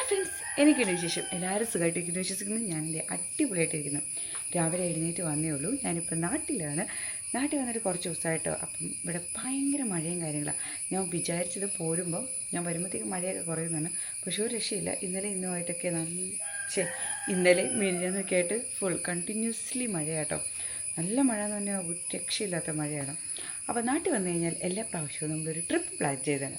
Friends, എനിക്കുണ്ട് വിശേഷം. എല്ലാവരും സുഖമായിട്ടിരിക്കുന്നു വിശ്വസിക്കുന്നു. ഞാനെൻ്റെ അടിപൊളിയായിട്ടിരിക്കുന്നു. രാവിലെ എഴുന്നേറ്റ് വന്നേ ഉള്ളൂ. ഞാനിപ്പോൾ നാട്ടിലാണ്. നാട്ടിൽ വന്നിട്ട് കുറച്ച് ദിവസമായിട്ടോ. അപ്പം ഇവിടെ ഭയങ്കര മഴയും കാര്യങ്ങളാണ്. ഞാൻ വിചാരിച്ചത് പോരുമ്പോൾ ഞാൻ വരുമ്പോഴത്തേക്കും മഴയൊക്കെ കുറയുന്നതാണ്. പക്ഷേ ഒരു രക്ഷയില്ല. ഇന്നലെ ഇന്നുമായിട്ടൊക്കെ ഇന്നലെ മിനിഞ്ഞാന്നൊക്കെ ആയിട്ട് ഫുൾ കണ്ടിന്യൂസ്ലി മഴയാട്ടോ. നല്ല മഴ എന്ന് പറഞ്ഞാൽ ഒരു രക്ഷയില്ലാത്ത മഴയാണ്. അപ്പോൾ നാട്ടിൽ വന്നു കഴിഞ്ഞാൽ എല്ലാ പ്രാവശ്യവും നമ്മളൊരു ട്രിപ്പ് പ്ലാൻ ചെയ്താണ്.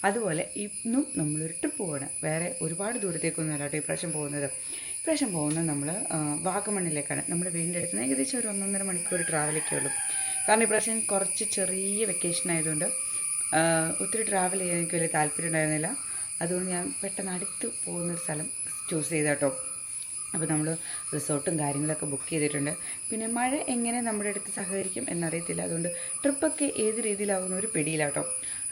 അതുപോലെ ഇന്നും നമ്മളൊരു ട്രിപ്പ് പോവാണ്. വേറെ ഒരുപാട് ദൂരത്തേക്കൊന്നും അല്ലാട്ടോ ഇപ്രാവശ്യം പോകുന്നത് നമ്മൾ വാഗമണ്ണിലേക്കാണ്. നമ്മുടെ വീടിൻ്റെ അടുത്ത് നിന്ന് ഏകദേശം ഒരു 1.5 മണിക്കൂർ ട്രാവലൊക്കെ ഉള്ളൂ. കാരണം ഇപ്രാവശ്യം കുറച്ച് ചെറിയ വെക്കേഷൻ ആയതുകൊണ്ട് ഒത്തിരി ട്രാവൽ ചെയ്യാൻ എനിക്ക് വലിയ താല്പര്യം ഉണ്ടായിരുന്നില്ല. അതുകൊണ്ട് ഞാൻ പെട്ടെന്ന് അടുത്ത് പോകുന്നൊരു സ്ഥലം ചൂസ് ചെയ്താട്ടോ. അപ്പോൾ നമ്മൾ റിസോർട്ടും കാര്യങ്ങളൊക്കെ ബുക്ക് ചെയ്തിട്ടുണ്ട്. പിന്നെ മഴ എങ്ങനെ നമ്മുടെ അടുത്ത് സഹകരിക്കും എന്നറിയത്തില്ല. അതുകൊണ്ട് ട്രിപ്പൊക്കെ ഏത് രീതിയിലാവുന്ന ഒരു പിടിയിലാട്ടോ.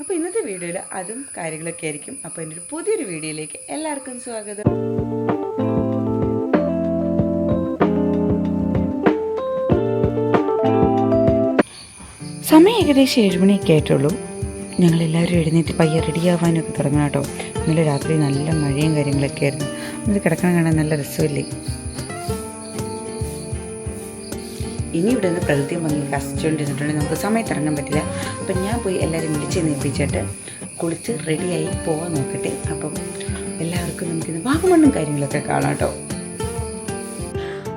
അപ്പോൾ ഇന്നത്തെ വീഡിയോയിൽ അതും കാര്യങ്ങളൊക്കെ ആയിരിക്കും. അപ്പോൾ എൻ്റെ ഒരു പുതിയൊരു വീഡിയോയിലേക്ക് എല്ലാവർക്കും സ്വാഗതം. സമയം ഏകദേശം 7 മണിയൊക്കെ ആയിട്ടുള്ളൂ. ഞങ്ങളെല്ലാവരും എഴുന്നേറ്റ് പയ്യെ റെഡിയാവാനൊക്കെ തുടങ്ങണം കേട്ടോ. ഇന്നലെ രാത്രി നല്ല മഴയും കാര്യങ്ങളൊക്കെ ആയിരുന്നു. ഇത് കിടക്കണം കാണാൻ നല്ല രസമില്ലേ. ഇനി ഇവിടെ നിന്ന് പ്രകൃതി ഭംഗി കസിച്ചുകൊണ്ടിരുന്നിട്ടുണ്ടെങ്കിൽ നമുക്ക് സമയത്ത് ഇറങ്ങാൻ പറ്റില്ല. അപ്പം ഞാൻ പോയി എല്ലാവരും വിളിച്ച് നേപ്പിച്ചിട്ട് കുളിച്ച് റെഡിയായി പോകാൻ നോക്കട്ടെ. അപ്പം എല്ലാവർക്കും നമുക്കിന്ന് വാഗമണ്ണും കാര്യങ്ങളൊക്കെ കാണാം കേട്ടോ.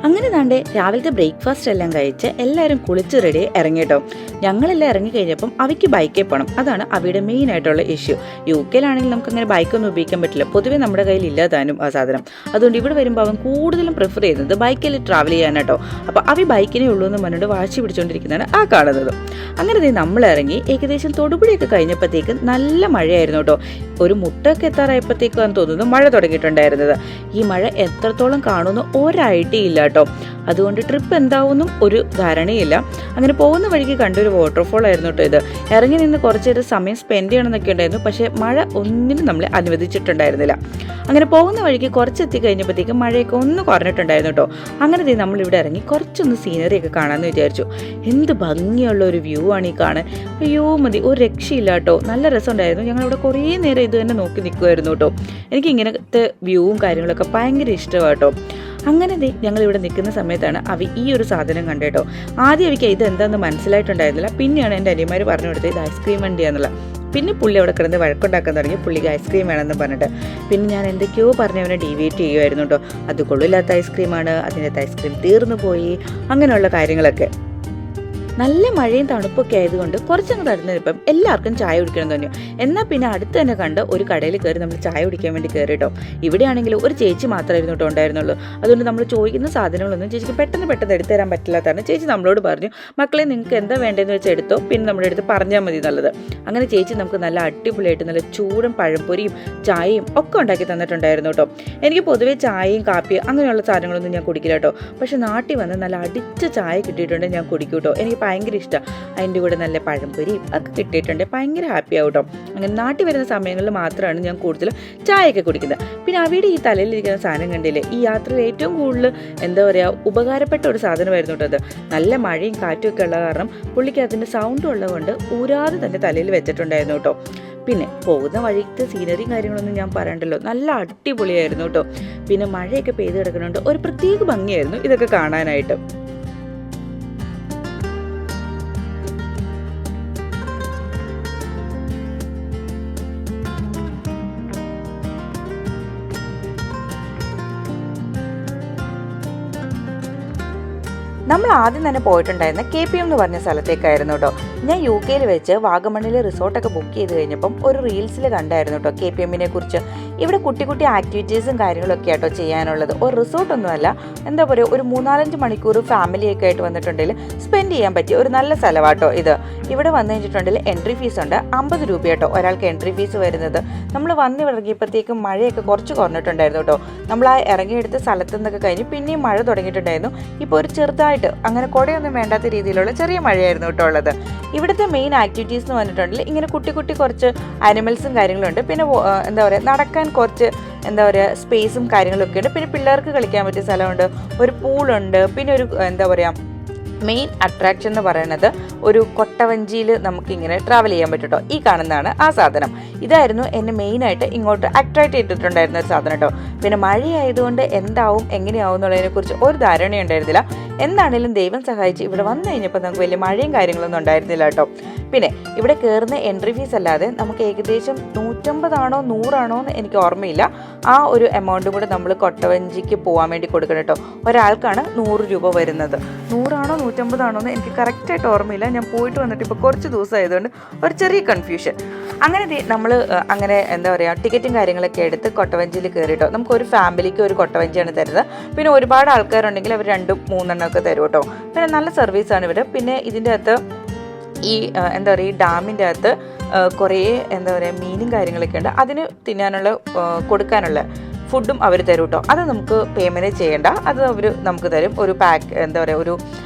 അങ്ങനെ താണ്ടെ രാവിലത്തെ ബ്രേക്ക്ഫാസ്റ്റ് എല്ലാം കഴിച്ച് എല്ലാവരും കുളിച്ച് റെഡി ഇറങ്ങിയിട്ടോ. ഞങ്ങളെല്ലാം ഇറങ്ങിക്കഴിഞ്ഞപ്പം അവയ്ക്ക് ബൈക്കിൽ പോകണം. അതാണ് അവയുടെ മെയിൻ ആയിട്ടുള്ള ഇഷ്യൂ. UK-ലാണെങ്കിൽ നമുക്കങ്ങനെ ബൈക്കൊന്നും ഉപയോഗിക്കാൻ പറ്റില്ല. പൊതുവേ നമ്മുടെ കയ്യിൽ ഇല്ലാതാനും ആ സാധനം. അതുകൊണ്ട് ഇവിടെ വരുമ്പോൾ അവൻ കൂടുതലും പ്രിഫർ ചെയ്യുന്നത് ബൈക്കിൽ ട്രാവൽ ചെയ്യാനാട്ടോ. അപ്പോൾ അവ ബൈക്കിനേ ഉള്ളൂ എന്ന് പറഞ്ഞിട്ട് വാശി പിടിച്ചുകൊണ്ടിരിക്കുന്നതാണ് ആ കാണുന്നത്. അങ്ങനെ നമ്മൾ ഇറങ്ങി ഏകദേശം തൊടുപുഴയൊക്കെ കഴിഞ്ഞപ്പോഴത്തേക്ക് നല്ല മഴയായിരുന്നു കേട്ടോ. ഒരു മുട്ടൊക്കെ എത്താറായപ്പോഴത്തേക്കാണ് തോന്നുന്നു മഴ തുടങ്ങിയിട്ടുണ്ടായിരുന്നത്. ഈ മഴ എത്രത്തോളം കാണുമെന്ന് ഒരൈഡിയ ഇല്ല കേട്ടോ. അതുകൊണ്ട് ട്രിപ്പ് എന്താവുമെന്നും ഒരു ധാരണയില്ല. അങ്ങനെ പോകുന്ന വഴിക്ക് കണ്ടൊരു വാട്ടർഫോൾ ആയിരുന്നു കേട്ടോ ഇത്. ഇറങ്ങി നിന്ന് കുറച്ചേരം സമയം സ്പെൻഡ് ചെയ്യണമെന്നൊക്കെ ഉണ്ടായിരുന്നു. പക്ഷേ മഴ ഒന്നിനും നമ്മളെ അനുവദിച്ചിട്ടുണ്ടായിരുന്നില്ല. അങ്ങനെ പോകുന്ന വഴിക്ക് കുറച്ചെത്തി കഴിഞ്ഞപ്പോഴത്തേക്കും മഴയൊക്കെ ഒന്ന് കുറഞ്ഞിട്ടുണ്ടായിരുന്നു കേട്ടോ. അങ്ങനെ നമ്മളിവിടെ ഇറങ്ങി കുറച്ചൊന്ന് സീനറിയൊക്കെ കാണാമെന്ന് വിചാരിച്ചു. എന്ത് ഭംഗിയുള്ള ഒരു വ്യൂ ആണ് ഈ കാണാൻ. അയ്യോ മതി, ഒരു രക്ഷയില്ല കേട്ടോ. നല്ല രസമുണ്ടായിരുന്നു. ഞങ്ങളിവിടെ കുറേ നേരം ഇത് തന്നെ നോക്കി നിൽക്കുമായിരുന്നു കേട്ടോ. എനിക്ക് ഇങ്ങനത്തെ വ്യൂവും കാര്യങ്ങളൊക്കെ ഭയങ്കര ഇഷ്ടമാണ് കേട്ടോ. അങ്ങനെ ഞങ്ങളിവിടെ നിൽക്കുന്ന സമയത്താണ് ഈ ഒരു സാധനം കണ്ടേട്ടോ. ആദ്യം എനിക്ക് ഇത് എന്താണെന്ന് മനസ്സിലായിട്ടുണ്ടായിരുന്നില്ല. പിന്നെയാണ് എൻ്റെ അനിയന്മാർ പറഞ്ഞു കൊടുത്തത് ഇത് ഐസ്ക്രീം വണ്ടിയാന്നുള്ള. പിന്നെ പുള്ളി അവിടെ കിടന്ന് വഴക്കുണ്ടാക്കാൻ തുടങ്ങി. പുള്ളിക്ക് ഐസ്ക്രീം വേണമെന്ന് പറഞ്ഞിട്ട് പിന്നെ ഞാൻ എന്തൊക്കെയോ പറഞ്ഞവനെ ഡീവിയേറ്റ് ചെയ്യുമായിരുന്നു കേട്ടോ. അത് കൊള്ളില്ലാത്ത ഐസ്ക്രീമാണ്, അതിൻ്റെ ഐസ്ക്രീം തീർന്നു പോയി, അങ്ങനെയുള്ള കാര്യങ്ങളൊക്കെ. നല്ല മഴയും തണുപ്പൊക്കെ ആയതുകൊണ്ട് കുറച്ചങ്ങ് തരുന്നതിപ്പം എല്ലാവർക്കും ചായ കുടിക്കണം തോന്നിയോ. എന്നാൽ പിന്നെ അടുത്ത് തന്നെ കണ്ട് ഒരു കടയിൽ കയറി നമ്മൾ ചായ കുടിക്കാൻ വേണ്ടി കയറി കേട്ടോ. ഇവിടെയാണെങ്കിൽ ഒരു ചേച്ചി മാത്രമായിരുന്നു കേട്ടോ ഉണ്ടായിരുന്നുള്ളൂ. അതുകൊണ്ട് നമ്മൾ ചോദിക്കുന്ന സാധനങ്ങളൊന്നും ചേച്ചിക്ക് പെട്ടെന്ന് എടുത്തു തരാൻ പറ്റില്ലാത്തതാണ്. ചേച്ചി നമ്മളോട് പറഞ്ഞു, മക്കളെ നിങ്ങൾക്ക് എന്താ വേണ്ടതെന്ന് വെച്ചാൽ എടുത്തോ, പിന്നെ നമ്മുടെ അടുത്ത് പറഞ്ഞാൽ മതി എന്നുള്ളത്. അങ്ങനെ ചേച്ചി നമുക്ക് നല്ല അടിപൊളിയായിട്ട് നല്ല ചൂടും പഴംപൊരിയും ചായയും ഒക്കെ ഉണ്ടാക്കി തന്നിട്ടുണ്ടായിരുന്നു കേട്ടോ. എനിക്ക് പൊതുവേ ചായയും കാപ്പിയും അങ്ങനെയുള്ള സാധനങ്ങളൊന്നും ഞാൻ കുടിക്കില്ല കേട്ടോ. പക്ഷെ നാട്ടിൽ വന്ന് നല്ല അടിച്ച ചായ കിട്ടിയിട്ടുണ്ടെങ്കിൽ ഞാൻ കുടിക്കും കേട്ടോ. എനിക്ക് ഭയങ്കര ഇഷ്ടമാണ്. അതിൻ്റെ കൂടെ നല്ല പഴംപൊരിയും ഒക്കെ കിട്ടിയിട്ടുണ്ട്. ഭയങ്കര ഹാപ്പി ആവും കേട്ടോ. അങ്ങനെ നാട്ടിൽ വരുന്ന സമയങ്ങളിൽ മാത്രമാണ് ഞാൻ കൂടുതലും ചായയൊക്കെ കുടിക്കുന്നത്. പിന്നെ അവിടെ ഈ തലയിലിരിക്കുന്ന സാധനം കണ്ടില്ലേ, ഈ യാത്രയിൽ ഏറ്റവും കൂടുതൽ ഉപകാരപ്പെട്ട ഒരു സാധനമായിരുന്നു കേട്ടോ അത്. നല്ല മഴയും കാറ്റും ഒക്കെ ഉള്ള കാരണം പുള്ളിക്ക് അതിൻ്റെ സൗണ്ടും ഉള്ളതുകൊണ്ട് ഊരാതെ തന്നെ തലയിൽ വെച്ചിട്ടുണ്ടായിരുന്നു കേട്ടോ. പിന്നെ പോകുന്ന വഴിക്ക് സീനറിയും കാര്യങ്ങളൊന്നും ഞാൻ പറയണ്ടല്ലോ, നല്ല അടിപൊളിയായിരുന്നു കേട്ടോ. പിന്നെ മഴയൊക്കെ പെയ്ത് കിടക്കുന്നുണ്ട്. ഒരു പ്രത്യേക ഭംഗിയായിരുന്നു ഇതൊക്കെ കാണാനായിട്ട്. നമ്മൾ ആദ്യം തന്നെ പോയിട്ടുണ്ടായിരുന്ന KPM എന്ന് പറഞ്ഞ സ്ഥലത്തേക്കായിരുന്നു കേട്ടോ. ഞാൻ UK-ൽ വെച്ച് വാഗമണ്ണിൽ റിസോർട്ടൊക്കെ ബുക്ക് ചെയ്ത് കഴിഞ്ഞപ്പം ഒരു റീൽസിൽ കണ്ടായിരുന്നു കേട്ടോ KPM-നെ കുറിച്ച്. ഇവിടെ കുട്ടി കുട്ടി ആക്ടിവിറ്റീസും കാര്യങ്ങളൊക്കെ ആട്ടോ ചെയ്യാനുള്ളത്. ഒരു റിസോർട്ടൊന്നുമല്ല, എന്താ പറയുക, ഒരു 3-4 മണിക്കൂർ ഫാമിലിയൊക്കെ ആയിട്ട് വന്നിട്ടുണ്ടെങ്കിൽ സ്പെൻഡ് ചെയ്യാൻ പറ്റിയ ഒരു നല്ല സ്ഥലമാട്ടോ ഇത്. ഇവിടെ വന്നു കഴിഞ്ഞിട്ടുണ്ടെങ്കിൽ എൻട്രി ഫീസ് ഉണ്ട്, 50 രൂപ കേട്ടോ ഒരാൾക്ക് എൻട്രി ഫീസ് വരുന്നത്. നമ്മൾ ഇറങ്ങിയപ്പോഴത്തേക്കും മഴയൊക്കെ കുറച്ച് കുറഞ്ഞിട്ടുണ്ടായിരുന്നു കേട്ടോ. നമ്മൾ ആ ഇറങ്ങിയെടുത്ത സ്ഥലത്തു നിന്നൊക്കെ കഴിഞ്ഞ് പിന്നെയും മഴ തുടങ്ങിയിട്ടുണ്ടായിരുന്നു. ഇപ്പോൾ ഒരു ചെറുതായിട്ട് അങ്ങനെ കുടയൊന്നും വേണ്ടാത്ത രീതിയിലുള്ള ചെറിയ മഴയായിരുന്നു കേട്ടോ ഉള്ളത്. ഇവിടുത്തെ മെയിൻ ആക്ടിവിറ്റീസ് എന്ന് പറഞ്ഞിട്ടുണ്ടെങ്കിൽ ഇങ്ങനെ കുട്ടി കുറച്ച് ആനിമൽസും കാര്യങ്ങളുണ്ട്. പിന്നെ എന്താ പറയുക, നടക്കാൻ കുറച്ച് എന്താ പറയുക സ്പേസും കാര്യങ്ങളൊക്കെ ഉണ്ട്. പിന്നെ പിള്ളേർക്ക് കളിക്കാൻ പറ്റിയ സ്ഥലമുണ്ട്, ഒരു പൂളുണ്ട്, പിന്നെ ഒരു എന്താ പറയുക മെയിൻ അട്രാക്ഷൻ എന്ന് പറയുന്നത് ഒരു കൊട്ടവഞ്ചിയിൽ നമുക്കിങ്ങനെ ട്രാവൽ ചെയ്യാൻ പറ്റും കേട്ടോ. ഈ കാണുന്നതാണ് ആ സാധനം. ഇതായിരുന്നു എന്നെ മെയിനായിട്ട് ഇങ്ങോട്ട് അട്രാക്ട് ചെയ്തിട്ടുണ്ടായിരുന്ന ഒരു സാധനം കേട്ടോ. പിന്നെ മഴയായതുകൊണ്ട് എന്താവും എങ്ങനെയാവും എന്നുള്ളതിനെക്കുറിച്ച് ഒരു ധാരണയുണ്ടായിരുന്നില്ല. എന്താണേലും ദൈവം സഹായിച്ച് ഇവിടെ വന്നു കഴിഞ്ഞപ്പോൾ നമുക്ക് വലിയ മഴയും കാര്യങ്ങളൊന്നും ഉണ്ടായിരുന്നില്ല കേട്ടോ. പിന്നെ ഇവിടെ കയറുന്ന എൻട്രി ഫീസ് അല്ലാതെ നമുക്ക് ഏകദേശം 150 ആണോ 100 ആണോ എന്ന് എനിക്ക് ഓർമ്മയില്ല, ആ ഒരു എമൗണ്ടും കൂടെ നമ്മൾ കൊട്ടവഞ്ചിക്ക് പോകാൻ വേണ്ടി കൊടുക്കണം കേട്ടോ. ഒരാൾക്കാണ് 100 രൂപ വരുന്നത്. 100 ആണോ 150 ആണോ എന്ന് എനിക്ക് കറക്റ്റായിട്ട് ഓർമ്മയില്ല. ഞാൻ പോയിട്ട് വന്നിട്ട് ഇപ്പോൾ കുറച്ച് ദിവസമായതുകൊണ്ട് ഒരു ചെറിയ കൺഫ്യൂഷൻ. അങ്ങനെ നമ്മൾ അങ്ങനെ എന്താ പറയുക ടിക്കറ്റും കാര്യങ്ങളൊക്കെ എടുത്ത് കൊട്ടവഞ്ചിയിൽ കയറിയിട്ടോ. നമുക്കൊരു ഫാമിലിക്ക് ഒരു കൊട്ടവഞ്ചിയാണ് തരുന്നത്. പിന്നെ ഒരുപാട് ആൾക്കാരുണ്ടെങ്കിൽ അവർ 2-3 എണ്ണം ഒക്കെ തരും കേട്ടോ. പിന്നെ നല്ല സർവീസാണ് ഇവിടെ. പിന്നെ ഇതിൻ്റെ അകത്ത് ഈ എന്താ പറയുക ഈ ഡാമിൻ്റെ അകത്ത് കുറേ എന്താ പറയുക മീനും കാര്യങ്ങളൊക്കെ ഉണ്ട്. അതിന് തിന്നാനുള്ള കൊടുക്കാനുള്ള ഫുഡും അവർ തരും കേട്ടോ. അത് നമുക്ക് പേയ്മെൻറ്റ് ചെയ്യേണ്ട, അത് അവർ നമുക്ക് തരും. ഒരു പാക്ക് എന്താ പറയുക ഒരു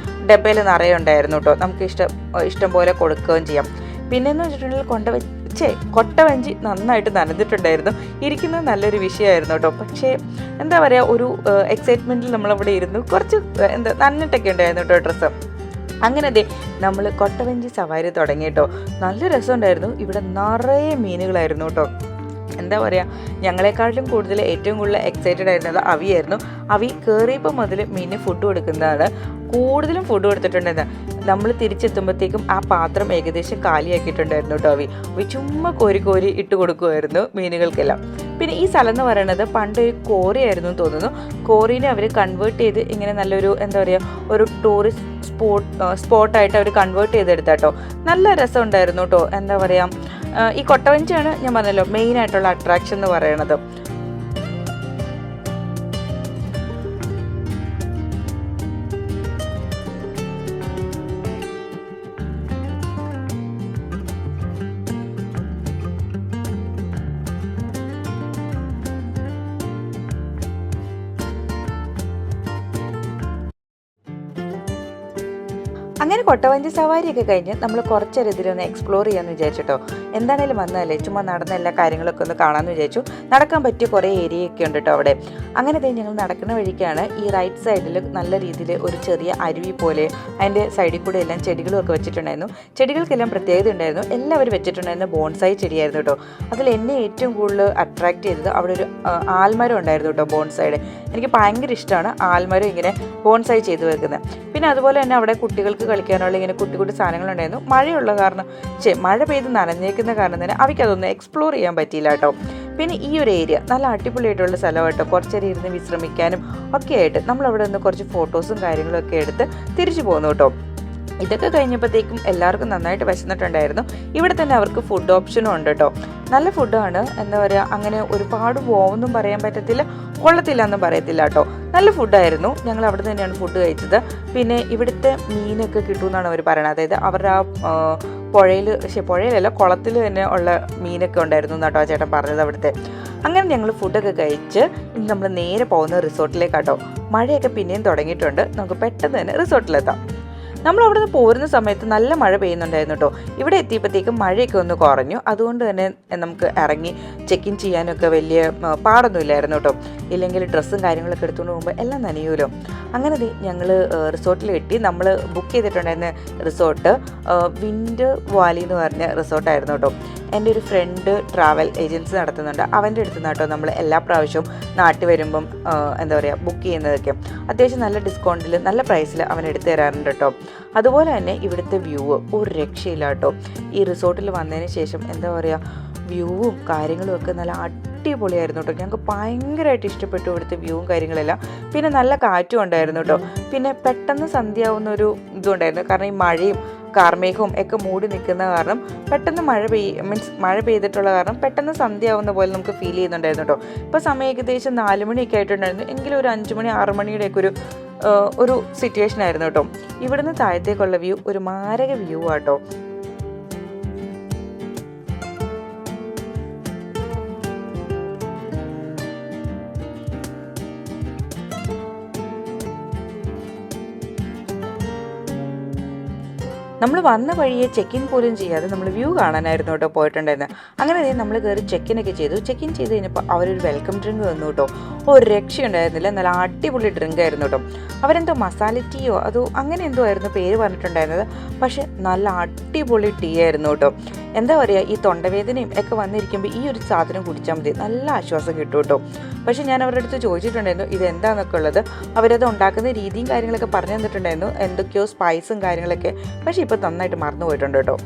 ഡബ്ബയിൽ നിറയെ ഉണ്ടായിരുന്നു കേട്ടോ. നമുക്ക് ഇഷ്ടം പോലെ കൊടുക്കുകയും ചെയ്യാം. പിന്നെയെന്ന് വെച്ചിട്ടുണ്ടെങ്കിൽ കൊട്ടവഞ്ചി നന്നായിട്ട് നനഞ്ഞിട്ടുണ്ടായിരുന്നു. ഇരിക്കുന്നത് നല്ലൊരു വിഷയമായിരുന്നു കേട്ടോ. പക്ഷേ എന്താ പറയുക ഒരു എക്സൈറ്റ്മെൻറ്റിൽ നമ്മളവിടെ ഇരുന്നു. കുറച്ച് എന്താ നനഞ്ഞിട്ടൊക്കെ ഉണ്ടായിരുന്നു കേട്ടോ ഡ്രസ്സ്. അങ്ങനെ നമ്മൾ കൊട്ടവഞ്ചി സവാരി തുടങ്ങി കേട്ടോ. നല്ല രസമുണ്ടായിരുന്നു. ഇവിടെ നിറയെ മീനുകളായിരുന്നു കേട്ടോ. എന്താ പറയുക ഞങ്ങളെക്കാട്ടിലും കൂടുതൽ ഏറ്റവും കൂടുതൽ എക്സൈറ്റഡ് ആയിരുന്നത് അവിയായിരുന്നു. അവി കയറിയപ്പോൾ മുതൽ മീനിന് ഫുഡ് കൊടുക്കുന്നതാണ്. കൂടുതലും ഫുഡ് കൊടുത്തിട്ടുണ്ടെന്ന്. നമ്മൾ തിരിച്ചെത്തുമ്പോഴത്തേക്കും ആ പാത്രം ഏകദേശം കാലിയാക്കിയിട്ടുണ്ടായിരുന്നു കേട്ടോ. അവി ചുമ്മാ കോരി ഇട്ട് കൊടുക്കുമായിരുന്നു മീനുകൾക്കെല്ലാം. പിന്നെ ഈ സ്ഥലം എന്ന് പറയുന്നത് പണ്ടൊരു കോറിയായിരുന്നു എന്ന് തോന്നുന്നു. കോറീനെ അവർ കൺവേർട്ട് ചെയ്ത് ഇങ്ങനെ നല്ലൊരു എന്താ പറയുക ഒരു ടൂറിസ്റ്റ് സ്പോട്ടായിട്ട് അവർ കൺവേർട്ട് ചെയ്തെടുത്താട്ടോ. നല്ല രസം ഉണ്ടായിരുന്നു കേട്ടോ. എന്താ പറയുക ഈ കൊട്ടവഞ്ചിയാണ് ഞാൻ പറഞ്ഞല്ലോ മെയിനായിട്ടുള്ള അട്രാക്ഷൻ എന്ന് പറയുന്നത്. അങ്ങനെ കൊട്ടവഞ്ചി സവാരിയൊക്കെ കഴിഞ്ഞ് നമ്മൾ കുറച്ചേരം ഇതിലൊന്ന് എക്സ്പ്ലോർ ചെയ്യാമെന്ന് വിചാരിച്ചിട്ടോ. എന്താണേലും വന്നതല്ലേ ചുമ്മാ നടന്ന എല്ലാ കാര്യങ്ങളൊക്കെ ഒന്ന് കാണാമെന്ന് വിചാരിച്ചു. നടക്കാൻ പറ്റിയ കുറേ ഏരിയയൊക്കെ ഉണ്ട് കേട്ടോ അവിടെ. അങ്ങനെ ഞങ്ങൾ നടക്കുന്ന വഴിക്കാണ് ഈ റൈറ്റ് സൈഡിൽ നല്ല രീതിയിൽ ഒരു ചെറിയ അരുവി പോലെ അതിൻ്റെ സൈഡിൽ കൂടെ എല്ലാം ചെടികളും ഒക്കെ വെച്ചിട്ടുണ്ടായിരുന്നു. ചെടികൾക്കെല്ലാം പ്രത്യേകത ഉണ്ടായിരുന്നു. എല്ലാവരും വെച്ചിട്ടുണ്ടായിരുന്ന ബോൺസായി ചെടിയായിരുന്നു കേട്ടോ. അതിൽ എന്നെ ഏറ്റവും കൂടുതൽ അട്രാക്ട് ചെയ്തത് അവിടെ ഒരു ആൽമരം ഉണ്ടായിരുന്നു കേട്ടോ. ബോൺസായുടെ എനിക്ക് ഭയങ്കര ഇഷ്ടമാണ് ആൽമരം ഇങ്ങനെ ബോൺസായി ചെയ്ത് വെക്കുന്നത്. പിന്നെ അതുപോലെ തന്നെ അവിടെ കുട്ടികൾക്ക് കളിക്കാനുള്ള ഇങ്ങനെ കുട്ടി സാധനങ്ങളുണ്ടായിരുന്നു. മഴയുള്ള കാരണം മഴ പെയ്ത് നനഞ്ഞേക്കുന്ന കാരണം തന്നെ അവയ്ക്കതൊന്നും എക്സ്പ്ലോർ ചെയ്യാൻ പറ്റിയില്ല കേട്ടോ. പിന്നെ ഈ ഒരു ഏരിയ നല്ല അടിപൊളിയായിട്ടുള്ള സ്ഥലമായിട്ടോ. കുറച്ചേരം ഇരുന്ന് വിശ്രമിക്കാനും ഒക്കെ ആയിട്ട് നമ്മളവിടെ നിന്ന് കുറച്ച് ഫോട്ടോസും കാര്യങ്ങളൊക്കെ എടുത്ത് തിരിച്ചു പോകുന്നു കേട്ടോ. ഇതൊക്കെ കഴിഞ്ഞപ്പോഴത്തേക്കും എല്ലാവർക്കും നന്നായിട്ട് വിശന്നിട്ടുണ്ടായിരുന്നു. ഇവിടെ തന്നെ അവർക്ക് ഫുഡ് ഓപ്ഷനും ഉണ്ട് കേട്ടോ. നല്ല ഫുഡാണ്. എന്താ പറയുക അങ്ങനെ ഒരുപാട് പോവൊന്നും പറയാൻ പറ്റത്തില്ല, കൊള്ളത്തില്ല എന്നും പറയത്തില്ല കേട്ടോ. നല്ല ഫുഡായിരുന്നു. ഞങ്ങൾ അവിടെ തന്നെയാണ് ഫുഡ് കഴിച്ചത്. പിന്നെ ഇവിടുത്തെ മീനൊക്കെ കിട്ടുമെന്നാണ് അവർ പറയുന്നത്. അതായത് അവരുടെ ആ പുഴയിലല്ല കുളത്തിൽ തന്നെ ഉള്ള മീനൊക്കെ ഉണ്ടായിരുന്നു എന്നാട്ടോ ആ ചേട്ടൻ പറഞ്ഞത് അവിടുത്തെ. അങ്ങനെ ഞങ്ങൾ ഫുഡൊക്കെ കഴിച്ച് നമ്മൾ നേരെ പോകുന്ന റിസോർട്ടിലേക്കാട്ടോ. മഴയൊക്കെ പിന്നെയും തുടങ്ങിയിട്ടുണ്ട്. നമുക്ക് പെട്ടെന്ന് തന്നെ റിസോർട്ടിലെത്താം. നമ്മളവിടെ നിന്ന് പോരുന്ന സമയത്ത് നല്ല മഴ പെയ്യുന്നുണ്ടായിരുന്നു കേട്ടോ. ഇവിടെ എത്തിയപ്പോഴത്തേക്കും മഴയൊക്കെ ഒന്ന് കുറഞ്ഞു. അതുകൊണ്ട് തന്നെ നമുക്ക് ഇറങ്ങി ചെക്ക് ഇൻ ചെയ്യാനൊക്കെ വലിയ പാടൊന്നുമില്ലായിരുന്നു കേട്ടോ. ഇല്ലെങ്കിൽ ഡ്രസ്സും കാര്യങ്ങളൊക്കെ എടുത്തുകൊണ്ട് പോകുമ്പോൾ എല്ലാം നനയുമല്ലോ. അങ്ങനെ ഞങ്ങൾ റിസോർട്ടിൽ എത്തി. നമ്മൾ ബുക്ക് ചെയ്തിട്ടുണ്ടായിരുന്ന റിസോർട്ട് വിൻഡ് വാലി എന്ന് പറഞ്ഞ റിസോർട്ടായിരുന്നു കേട്ടോ. എൻ്റെ ഒരു ഫ്രണ്ട് ട്രാവൽ ഏജൻസി നടത്തുന്നുണ്ട്. അവൻ്റെ അടുത്ത് നിന്ന് കേട്ടോ നമ്മൾ എല്ലാ പ്രാവശ്യവും നാട്ടിൽ വരുമ്പം എന്താ പറയുക ബുക്ക് ചെയ്യുന്നതൊക്കെ അത്യാവശ്യം നല്ല ഡിസ്കൗണ്ടിൽ നല്ല പ്രൈസിൽ അവൻ എടുത്തു തരാറുണ്ട് കേട്ടോ. അതുപോലെ തന്നെ ഇവിടുത്തെ വ്യൂ ഒരു രക്ഷയില്ല കേട്ടോ. ഈ റിസോർട്ടിൽ വന്നതിന് ശേഷം എന്താ പറയുക വ്യൂവും കാര്യങ്ങളും ഒക്കെ നല്ല അടിപൊളിയായിരുന്നു കേട്ടോ. ഞങ്ങൾക്ക് ഭയങ്കരമായിട്ട് ഇഷ്ടപ്പെട്ടു ഇവിടുത്തെ വ്യൂവും കാര്യങ്ങളെല്ലാം. പിന്നെ നല്ല കാറ്റും ഉണ്ടായിരുന്നു കേട്ടോ. പിന്നെ പെട്ടെന്ന് സന്ധ്യയാവുന്ന ഒരു ഇതുണ്ടായിരുന്നു. കാരണം ഈ മഴയും കാർമേഘവും ഒക്കെ മൂടി നിൽക്കുന്ന കാരണം പെട്ടെന്ന് മഴ പെയ്തിട്ടുള്ള കാരണം പെട്ടെന്ന് സന്ധ്യയാവുന്ന പോലെ നമുക്ക് ഫീൽ ചെയ്യുന്നുണ്ടായിരുന്നു കേട്ടോ. ഇപ്പോൾ സമയം ഏകദേശം 4 മണിയൊക്കെ ആയിട്ടുണ്ടായിരുന്നു. എങ്കിലും ഒരു 5 മണി 6 മണിയുടെയൊക്കെ ഒരു സിറ്റുവേഷൻ ആയിരുന്നു കേട്ടോ. ഇവിടുന്ന് താഴത്തേക്കുള്ള വ്യൂ ഒരു മാരക വ്യൂ ആട്ടോ. നമ്മൾ വന്ന വഴിയെ ചെക്ക് ഇൻ പോലും ചെയ്യാതെ നമ്മൾ വ്യൂ കാണാനായിരുന്നു കേട്ടോ പോയിട്ടുണ്ടായിരുന്നത്. അങ്ങനെ നമ്മൾ കയറി ചെക്കിനൊക്കെ ചെയ്തു. ചെക്ക് ഇൻ ചെയ്ത് കഴിഞ്ഞപ്പോൾ അവരൊരു വെൽക്കം ഡ്രിങ്ക് തന്നു കേട്ടോ. ഒരു രക്ഷയുണ്ടായിരുന്നില്ല, നല്ല അടിപൊളി ഡ്രിങ്ക് ആയിരുന്നു കേട്ടോ. അവരെന്തോ മസാല ടീയോ അതോ അങ്ങനെ എന്തോ ആയിരുന്നു പേര് പറഞ്ഞിട്ടുണ്ടായിരുന്നത്. പക്ഷെ നല്ല അടിപൊളി ടീ ആയിരുന്നു കേട്ടോ. എന്താ പറയുക, ഈ തൊണ്ടവേദനയും ഒക്കെ വന്നിരിക്കുമ്പോൾ ഈ ഒരു സാധനം കുടിച്ചാൽ മതി, നല്ല ആശ്വാസം കിട്ടും കേട്ടോ. പക്ഷെ ഞാൻ അവരുടെ അടുത്ത് ചോദിച്ചിട്ടുണ്ടായിരുന്നു ഇതെന്താണെന്നൊക്കെ ഉള്ളത്. അവരത് ഉണ്ടാക്കുന്ന രീതിയും കാര്യങ്ങളൊക്കെ പറഞ്ഞു തന്നിട്ടുണ്ടായിരുന്നു, എന്തൊക്കെയോ സ്പൈസും കാര്യങ്ങളൊക്കെ. പക്ഷേ ഇപ്പോൾ നന്നായിട്ട് മറന്നു പോയിട്ടുണ്ട് കേട്ടോ.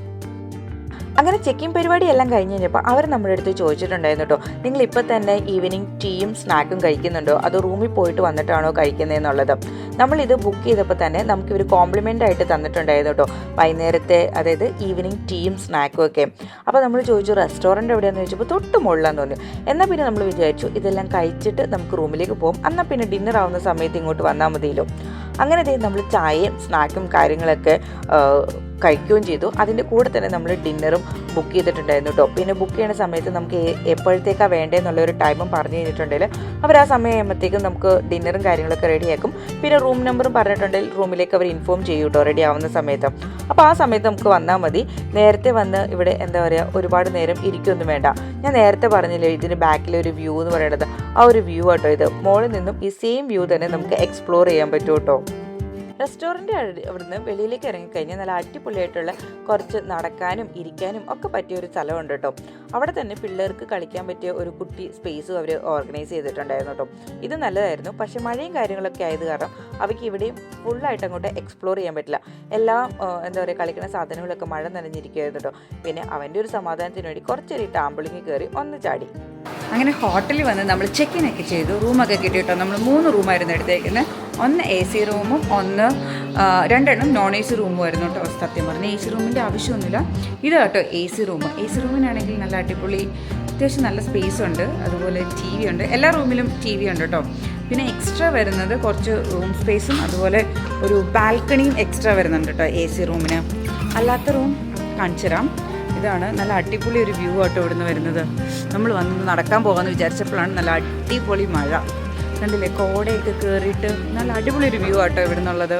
അങ്ങനെ ചെക്കിങ് പരിപാടി എല്ലാം കഴിഞ്ഞ് കഴിഞ്ഞപ്പോൾ അവർ നമ്മുടെ അടുത്ത് ചോദിച്ചിട്ടുണ്ടായിരുന്നു കേട്ടോ, നിങ്ങളിപ്പോൾ തന്നെ ഈവനിങ് ടീയും സ്നാക്കും കഴിക്കുന്നുണ്ടോ അതോ റൂമിൽ പോയിട്ട് വന്നിട്ടാണോ കഴിക്കുന്നതെന്നുള്ളത്. നമ്മളിത് ബുക്ക് ചെയ്തപ്പോൾ തന്നെ നമുക്കിവർ കോംപ്ലിമെൻ്റ് ആയിട്ട് തന്നിട്ടുണ്ടായിരുന്നു കേട്ടോ, വൈകുന്നേരത്തെ അതായത് ഈവനിങ് ടീയും സ്നാക്കും ഒക്കെ. അപ്പോൾ നമ്മൾ ചോദിച്ചു റെസ്റ്റോറൻറ്റ് എവിടെയാണെന്ന് ചോദിച്ചപ്പോൾ തൊട്ട് മുകളിലാന്ന് തോന്നി. എന്നാൽ പിന്നെ നമ്മൾ വിചാരിച്ചു ഇതെല്ലാം കഴിച്ചിട്ട് നമുക്ക് റൂമിലേക്ക് പോകും, എന്നാൽ പിന്നെ ഡിന്നർ ആവുന്ന സമയത്ത് ഇങ്ങോട്ട് വന്നാൽ മതിയല്ലോ. അങ്ങനെ നമ്മൾ ചായയും സ്നാക്കും കാര്യങ്ങളൊക്കെ കഴിക്കുകയും ചെയ്തു. അതിൻ്റെ കൂടെ തന്നെ നമ്മൾ ഡിന്നറും ബുക്ക് ചെയ്തിട്ടുണ്ടായിരുന്നു കേട്ടോ. പിന്നെ ബുക്ക് ചെയ്യുന്ന സമയത്ത് നമുക്ക് എപ്പോഴത്തേക്കാണ് വേണ്ടതെന്നുള്ള ഒരു ടൈമും പറഞ്ഞു കഴിഞ്ഞിട്ടുണ്ടെങ്കിൽ അവർ ആ സമയം ആകുമ്പോഴത്തേക്കും നമുക്ക് ഡിന്നറും കാര്യങ്ങളൊക്കെ റെഡിയാക്കും. പിന്നെ റൂം നമ്പറും പറഞ്ഞിട്ടുണ്ടെങ്കിൽ റൂമിലേക്ക് അവർ ഇൻഫോം ചെയ്യും കേട്ടോ റെഡി ആവുന്ന സമയത്ത്. അപ്പോൾ ആ സമയത്ത് നമുക്ക് വന്നാൽ മതി. നേരത്തെ വന്ന് ഇവിടെ എന്താ പറയുക ഒരുപാട് നേരം ഇരിക്കൊന്നും വേണ്ട. ഞാൻ നേരത്തെ പറഞ്ഞില്ലേ ഇതിന് ബാക്കിലെ ഒരു വ്യൂ എന്ന് പറയുന്നത്, ആ ഒരു വ്യൂ കേട്ടോ ഇത്. മുകളിൽ നിന്നും ഈ സെയിം വ്യൂ തന്നെ നമുക്ക് എക്സ്പ്ലോർ ചെയ്യാൻ പറ്റും കേട്ടോ. റെസ്റ്റോറൻറ്റ് അവിടുന്ന് വെളിയിലേക്ക് ഇറങ്ങിക്കഴിഞ്ഞാൽ നല്ല അടിപൊളിയായിട്ടുള്ള കുറച്ച് നടക്കാനും ഇരിക്കാനും ഒക്കെ പറ്റിയ ഒരു സ്ഥലമുണ്ട് കേട്ടോ. അവിടെ തന്നെ പിള്ളേർക്ക് കളിക്കാൻ പറ്റിയ ഒരു കുട്ടി സ്പേസും അവർ ഓർഗനൈസ് ചെയ്തിട്ടുണ്ടായിരുന്നു കേട്ടോ. ഇത് നല്ലതായിരുന്നു. പക്ഷേ മഴയും കാര്യങ്ങളൊക്കെ ആയത് കാരണം അവയ്ക്ക് ഇവിടെയും ഫുള്ളായിട്ട് അങ്ങോട്ട് എക്സ്പ്ലോർ ചെയ്യാൻ പറ്റില്ല. എല്ലാം എന്താ പറയുക കളിക്കുന്ന സാധനങ്ങളൊക്കെ മഴ നനഞ്ഞിരിക്കുമായിരുന്നു കേട്ടോ. പിന്നെ അവൻ്റെ ഒരു സമാധാനത്തിന് വേണ്ടി കുറച്ചൊരു ടാമ്പിളിങ്ങിൽ കയറി ഒന്ന് ചാടി. അങ്ങനെ ഹോട്ടലിൽ വന്ന് നമ്മൾ ചെക്ക് ഇനൊക്കെ ചെയ്തു. റൂമൊക്കെ കിട്ടിയിട്ടോ. നമ്മൾ 3 റൂമായിരുന്നു എടുത്തേക്കുന്നത്. ഒന്ന് AC റൂമും രണ്ടെണ്ണം നോൺ AC റൂമും ആയിരുന്നു കേട്ടോ. സത്യം പറഞ്ഞാൽ AC റൂമിൻ്റെ ആവശ്യമൊന്നുമില്ല. ഇത് കേട്ടോ AC റൂം. AC റൂമിനാണെങ്കിൽ നല്ല അടിപൊളി അത്യാവശ്യം നല്ല സ്പേസ് ഉണ്ട്, അതുപോലെ TV ഉണ്ട്. എല്ലാ റൂമിലും TV ഉണ്ട് കേട്ടോ. പിന്നെ എക്സ്ട്രാ വരുന്നത് കുറച്ച് റൂം സ്പേസും അതുപോലെ ഒരു ബാൽക്കണിയും എക്സ്ട്രാ വരുന്നുണ്ട് കേട്ടോ AC റൂമിന്. അല്ലാത്ത റൂം കാണിച്ചു തരാം. ഇതാണ് നല്ല അടിപൊളി ഒരു വ്യൂ ആട്ടോ ഇവിടുന്ന് വരുന്നത്. നമ്മൾ വന്ന് നടക്കാൻ പോകാമെന്ന് വിചാരിച്ചപ്പോഴാണ് നല്ല അടിപൊളി മഴ. കണ്ടില്ലേ, കോടയൊക്കെ കയറിയിട്ട് നല്ല അടിപൊളി ഒരു വ്യൂ ആട്ടോ ഇവിടെ നിന്നുള്ളത്.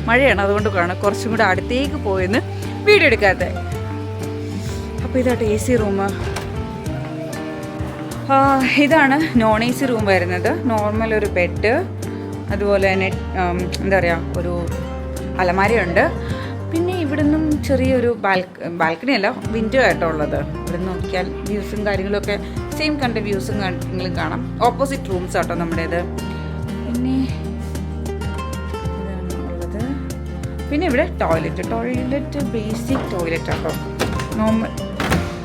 മഴയാണ്, അതുകൊണ്ട് കാണാം കുറച്ചും കൂടെ അടുത്തേക്ക് പോയെന്ന് വീഡിയോ എടുക്കാത്ത. അപ്പോൾ ഇതാട്ടോ AC റൂം. ഇതാണ് നോൺ AC റൂം വരുന്നത്. നോർമൽ ഒരു ബെഡ്, അതുപോലെ തന്നെ എന്താ പറയുക ഒരു അലമാരയുണ്ട്. പിന്നെ ഇവിടുന്നും ചെറിയൊരു ബാൽക്കണി അല്ല, വിൻഡോ ആയിട്ടോ ഉള്ളത്. ഇവിടെ നോക്കിയാൽ വ്യൂസും കാര്യങ്ങളൊക്കെ സെയിം കണ്ട വ്യൂസും കാര്യങ്ങളും കാണാം. ഓപ്പോസിറ്റ് റൂംസ് ആട്ടോ നമ്മുടേത്. പിന്നെ ഇതാണ് ഉള്ളത്. പിന്നെ ഇവിടെ ടോയ്ലറ്റ് ബേസിക് ടോയ്ലറ്റ് ആട്ടോ. നോർമൽ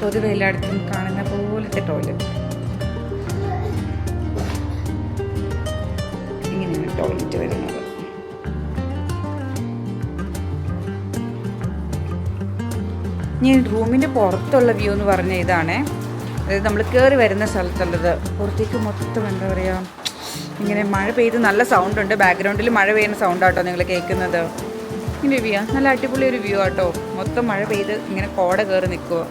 പൊതുവെ എല്ലായിടത്തും കാണുന്ന പോലത്തെ ടോയ്ലറ്റ്. ഇങ്ങനെയാണ് ടോയ്ലറ്റ് വരുന്നത്. ഞാൻ റൂമിൻ്റെ പുറത്തുള്ള വ്യൂ എന്ന് പറഞ്ഞ ഇതാണേ. അതായത് നമ്മൾ കയറി വരുന്ന സ്ഥലത്തുള്ളത്. പുറത്തേക്ക് മൊത്തം എന്താ പറയുക ഇങ്ങനെ മഴ പെയ്ത് നല്ല സൗണ്ട് ഉണ്ട്. ബാക്ക്ഗ്രൗണ്ടിൽ മഴ പെയ്യുന്ന സൗണ്ട് ആട്ടോ നിങ്ങൾ കേൾക്കുന്നത്. ഇങ്ങനെ വ്യൂ നല്ല അടിപൊളി ഒരു വ്യൂ ആട്ടോ. മൊത്തം മഴ പെയ്ത് ഇങ്ങനെ കോട കയറി നിൽക്കുക.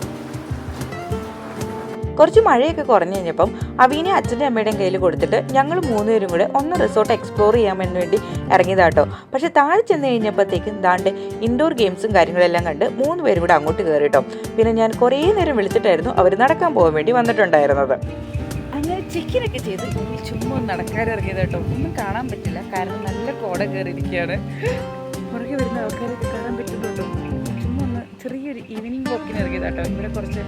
കുറച്ച് മഴയൊക്കെ കുറഞ്ഞു കഴിഞ്ഞപ്പം അവീനെ അച്ഛൻ്റെ അമ്മയുടെയും കയ്യിൽ കൊടുത്തിട്ട് ഞങ്ങൾ 3 പേരും കൂടെ ഒന്ന് റിസോർട്ട് എക്സ്പ്ലോർ ചെയ്യാൻ വേണ്ടി ഇറങ്ങിയതാട്ടോ. പക്ഷേ താഴെ ചെന്ന് കഴിഞ്ഞപ്പോഴത്തേക്കും ദാണ്ട് ഇൻഡോർ ഗെയിംസും കാര്യങ്ങളെല്ലാം കണ്ട് 3 പേരും കൂടെ അങ്ങോട്ട് കയറിട്ടോ. പിന്നെ ഞാൻ കുറേ നേരം വിളിച്ചിട്ടായിരുന്നു അവർ നടക്കാൻ പോകാൻ വേണ്ടി വന്നിട്ടുണ്ടായിരുന്നത്. അങ്ങനെ ചെക്കിനൊക്കെ ചെയ്ത് ചുമ്മാ നടക്കാനിറങ്ങിയത് കേട്ടോ. ഒന്നും കാണാൻ പറ്റില്ല, കാരണം നല്ല കോട കയറിയിരിക്കുകയാണ്. പുറകെ വരുന്ന ആൾക്കാരൊക്കെ കാണാൻ പറ്റുന്നുണ്ടോ? ചുമ്മാ ഒന്ന് ചെറിയൊരു ഈവനിങ് വാക്കിന് ഇറങ്ങിയതാട്ടോ. ഇവിടെ കുറച്ച്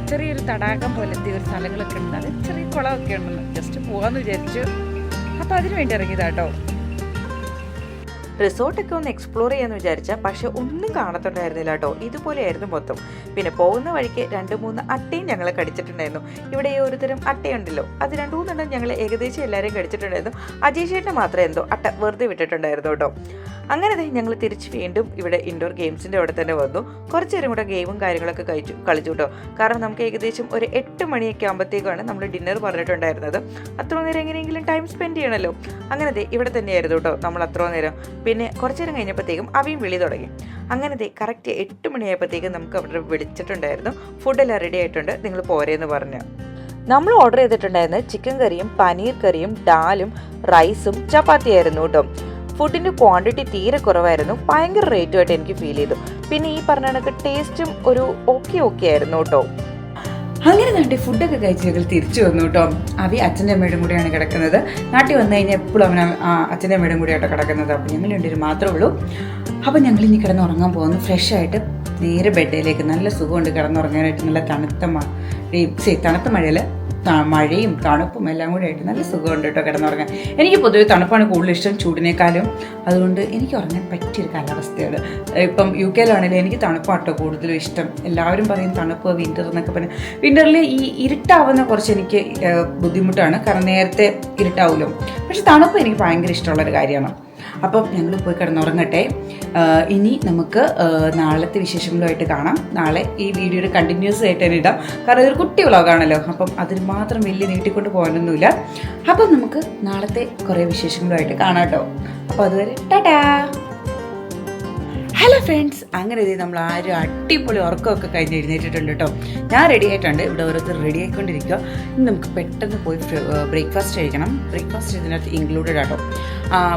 ചെറിയൊരു തടാകം പോലത്തെ ഒരു സ്ഥലങ്ങളൊക്കെ ഉണ്ട്. അത് ചെറിയ കുളമൊക്കെ ഉണ്ടെന്ന് ജസ്റ്റ് പോകാമെന്ന് വിചാരിച്ചു. അപ്പോൾ അതിന് വേണ്ടി ഇറങ്ങിയതാട്ടോ. റിസോർട്ടൊക്കെ ഒന്ന് എക്സ്പ്ലോർ ചെയ്യാമെന്ന് വിചാരിച്ചാൽ പക്ഷെ ഒന്നും കാണത്തുണ്ടായിരുന്നില്ല കേട്ടോ. ഇതുപോലെയായിരുന്നു മൊത്തം. പിന്നെ പോകുന്ന വഴിക്ക് 2-3 അട്ടയും ഞങ്ങളെ കടിച്ചിട്ടുണ്ടായിരുന്നു. ഇവിടെ ഒരുതരം അട്ടയുണ്ടല്ലോ, അത് 2-3 ഞങ്ങൾ ഏകദേശം എല്ലാവരെയും കടിച്ചിട്ടുണ്ടായിരുന്നു. അജയ് ചേട്ടനെ മാത്രമേ എന്തോ അട്ട വെറുതെ വിട്ടിട്ടുണ്ടായിരുന്നു കേട്ടോ. അങ്ങനെ ഞങ്ങൾ തിരിച്ച് വീണ്ടും ഇവിടെ ഇൻഡോർ ഗെയിംസിൻ്റെ അവിടെ തന്നെ വന്നു. കുറച്ച് നേരം കൂടെ ഗെയിമും കാര്യങ്ങളൊക്കെ കളിച്ചു കേട്ടോ. കാരണം നമുക്ക് ഏകദേശം ഒരു 8 മണിയൊക്കെ ആകുമ്പോഴത്തേക്കാണ് നമ്മൾ ഡിന്നർ പറഞ്ഞിട്ടുണ്ടായിരുന്നത്. അത്ര നേരം എങ്ങനെയെങ്കിലും ടൈം സ്പെൻഡ് ചെയ്യണമല്ലോ. അങ്ങനെ ഇവിടെ തന്നെയായിരുന്നു കേട്ടോ നമ്മൾ അത്ര നേരം. പിന്നെ കുറച്ച് നേരം കഴിഞ്ഞപ്പോഴത്തേക്കും അവയും വിളി തുടങ്ങി. അങ്ങനെ കറക്റ്റ് 8 മണിയായപ്പോഴത്തേക്കും നമുക്ക് അവിടെ വിളിച്ചിട്ടുണ്ടായിരുന്നു. ഫുഡെല്ലാം റെഡി ആയിട്ടുണ്ട്, നിങ്ങൾ പോരേന്ന് പറഞ്ഞു. നമ്മൾ ഓർഡർ ചെയ്തിട്ടുണ്ടായിരുന്നത് ചിക്കൻ കറിയും പനീർ കറിയും ഡാലും റൈസും ചപ്പാത്തിയായിരുന്നു കേട്ടോ. ഫുഡിൻ്റെ ക്വാണ്ടിറ്റി തീരെ കുറവായിരുന്നു, ഭയങ്കര റേറ്റുമായിട്ട് എനിക്ക് ഫീൽ ചെയ്തു. പിന്നെ ഈ പറഞ്ഞ കണക്ക് ടേസ്റ്റും ഒരു ഓക്കെ ആയിരുന്നു കേട്ടോ. അങ്ങനെ നാട്ടിൽ ഫുഡൊക്കെ കഴിച്ച് ഞങ്ങൾ തിരിച്ചു വന്നു കേട്ടോ. അവി അച്ഛൻ്റെ അമ്മയുടെ കൂടെയാണ് കിടക്കുന്നത്. നാട്ടിൽ വന്നു കഴിഞ്ഞാൽ എപ്പോഴും അവൻ അച്ഛൻ്റെ അമ്മയുടെ കൂടെയാട്ടോ കിടക്കുന്നത്. അപ്പോൾ ഞങ്ങൾ രണ്ടുപേരും മാത്രമേ ഉള്ളൂ. അപ്പോൾ ഞങ്ങൾ ഇനി കിടന്നുറങ്ങാൻ പോകുന്നു. ഫ്രഷായിട്ട് നേരെ ബെഡിലേക്ക്. നല്ല സുഖമുണ്ട് കിടന്നുറങ്ങാനായിട്ട്. നല്ല തണുത്ത മഴയിൽ മഴയും തണുപ്പും എല്ലാം കൂടെ ആയിട്ട് നല്ല സുഖമുണ്ട് കേട്ടോ കിടന്നുറങ്ങാൻ. എനിക്ക് പൊതുവെ തണുപ്പാണ് കൂടുതൽ ഇഷ്ടം ചൂടിനേക്കാളും. അതുകൊണ്ട് എനിക്ക് ഉറങ്ങാൻ പറ്റിയൊരു കാലാവസ്ഥയാണ്. ഇപ്പം UK-ലാണെങ്കിലും എനിക്ക് തണുപ്പാട്ടോ കൂടുതലും ഇഷ്ടം. എല്ലാവരും പറയും തണുപ്പ് വിൻ്റർ എന്നൊക്കെ പറഞ്ഞാൽ. വിൻ്ററിൽ ഈ ഇരുട്ടാവുന്ന കുറച്ച് എനിക്ക് ബുദ്ധിമുട്ടാണ്, കാരണം നേരത്തെ ഇരുട്ടാവുമല്ലോ. പക്ഷെ തണുപ്പ് എനിക്ക് ഭയങ്കര ഇഷ്ടമുള്ളൊരു കാര്യമാണ്. അപ്പം ഞങ്ങൾ പോയി കിടന്നുറങ്ങട്ടെ. ഇനി നമുക്ക് നാളത്തെ വിശേഷങ്ങളുമായിട്ട് കാണാം. നാളെ ഈ വീഡിയോയുടെ കണ്ടിന്യൂസ് ആയിട്ട് തന്നെ ഇടാം, കാരണം ഇതൊരു കുട്ടി വ്ളോഗാണല്ലോ. അപ്പം അതിന് മാത്രം വലിയ നീട്ടിക്കൊണ്ട് പോകാനൊന്നുമില്ല. അപ്പം നമുക്ക് നാളത്തെ കുറേ വിശേഷങ്ങളുമായിട്ട് കാണാം കേട്ടോ. അപ്പോൾ അതുവരെ ടാറ്റാ. ഹലോ ഫ്രണ്ട്സ്, അങ്ങനെ നമ്മൾ ആരും അടിപൊളി ഉറക്കമൊക്കെ കഴിഞ്ഞ് എഴുന്നേറ്റിട്ടുണ്ട് കേട്ടോ. ഞാൻ റെഡി ആയിട്ടുണ്ട്. ഇവിടെ ഓരോരുത്തർ റെഡി ആയിക്കൊണ്ടിരിക്കുക. ഇനി നമുക്ക് പെട്ടെന്ന് പോയി ബ്രേക്ക്ഫാസ്റ്റ് കഴിക്കണം. ബ്രേക്ക്ഫാസ്റ്റ് ഇതിനകത്ത് ഇൻക്ലൂഡഡ് ആട്ടോ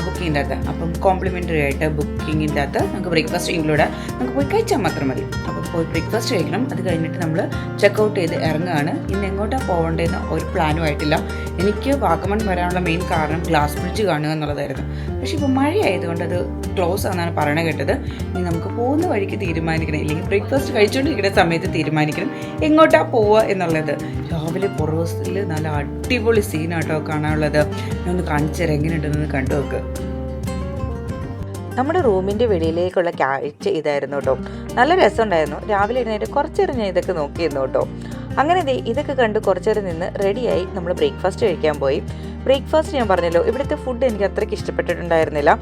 ബുക്കിങ്ങിൻ്റെ അകത്ത്. അപ്പം കോംപ്ലിമെൻ്ററി ആയിട്ട് ബുക്കിങ്ങിൻ്റെ അകത്ത് നമുക്ക് ബ്രേക്ക്ഫാസ്റ്റ് ഇൻക്ലൂഡ്. നമുക്ക് പോയി കഴിച്ചാൽ മാത്രം മതി. അപ്പം പോയി ബ്രേക്ക്ഫാസ്റ്റ് കഴിക്കണം. അത് കഴിഞ്ഞിട്ട് നമ്മൾ ചെക്കൗട്ട് ചെയ്ത് ഇറങ്ങുകയാണ്. ഇന്ന് എങ്ങോട്ടാണ് പോകേണ്ടതെന്ന് ഒരു പ്ലാനും ആയിട്ടില്ല. എനിക്ക് വാഗമൺ വരാനുള്ള മെയിൻ കാരണം ഗ്ലാസ് ബ്രിഡ്ജ് കാണുക എന്നുള്ളതായിരുന്നു. പക്ഷേ ഇപ്പോൾ മഴയായതുകൊണ്ട് അത് ക്ലോസ് ആണെന്നാണ് പറയണ കേട്ടത്. ഇനി നമുക്ക് പോകുന്ന വഴിക്ക് തീരുമാനിക്കണം, ഇല്ലെങ്കിൽ ബ്രേക്ക്ഫാസ്റ്റ് കഴിച്ചുകൊണ്ടിരിക്കുന്ന സമയത്ത് തീരുമാനിക്കണം എങ്ങോട്ടാണ് പോവുക എന്നുള്ളത്. രാവിലെ പുറവശത്തിൽ നല്ല അടിപൊളി സീനാട്ടോ കാണാനുള്ളത്. ഞാൻ ഒന്ന് കാണിച്ചു തരാം എങ്ങനെയുണ്ടെന്ന് കണ്ടു നോക്ക്. നമ്മുടെ റൂമിൻ്റെ വെളിയിലേക്കുള്ള കാഴ്ച ഇതായിരുന്നു കേട്ടോ. നല്ല രസമുണ്ടായിരുന്നു. രാവിലെ എഴുന്നേറ്റ് കുറച്ചേരം ഞാൻ ഇതൊക്കെ നോക്കിയിരുന്നു കേട്ടോ. അങ്ങനെ ഇതൊക്കെ കണ്ട് കുറച്ചേരം നിന്ന് റെഡിയായി നമ്മൾ ബ്രേക്ക്ഫാസ്റ്റ് കഴിക്കാൻ പോയി. ബ്രേക്ക്ഫാസ്റ്റ് ഞാൻ പറഞ്ഞല്ലോ, ഇവിടുത്തെ ഫുഡ് എനിക്ക് അത്രയ്ക്ക് ഇഷ്ടപ്പെട്ടിട്ടുണ്ടായിരുന്നില്ല.